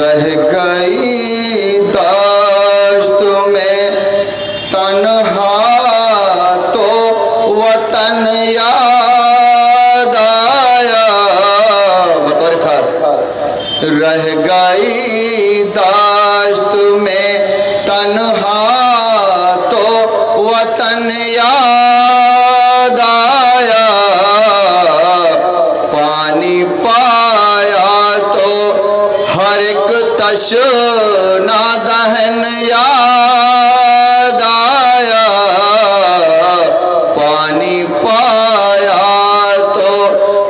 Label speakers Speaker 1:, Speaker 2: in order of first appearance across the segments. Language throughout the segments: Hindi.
Speaker 1: रह गई दाश्त में तन्हा तो वतन याद आया। बतौर खास रह गई दाश्त में तन्हा तो वतन याद आया। पानी पाया तो हर एक तशना दहन याद आया। पानी पाया तो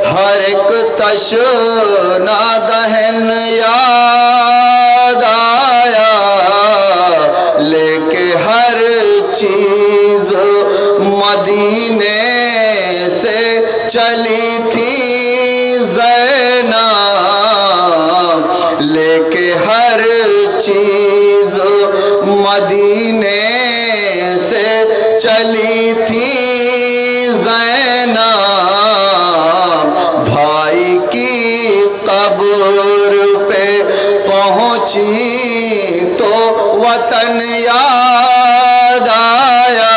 Speaker 1: हर एक तशना दहन याद आया। लेके हर चीज मदीने से चली थी ज़ैनब, लेके हर चीज मदीने से चली थी ज़ैनब। भाई की कब्र पे पहुंची तो वतन याद आया।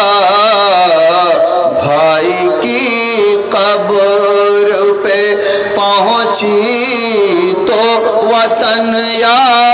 Speaker 1: भाई की कब्र पे पहुंची तो वतन याद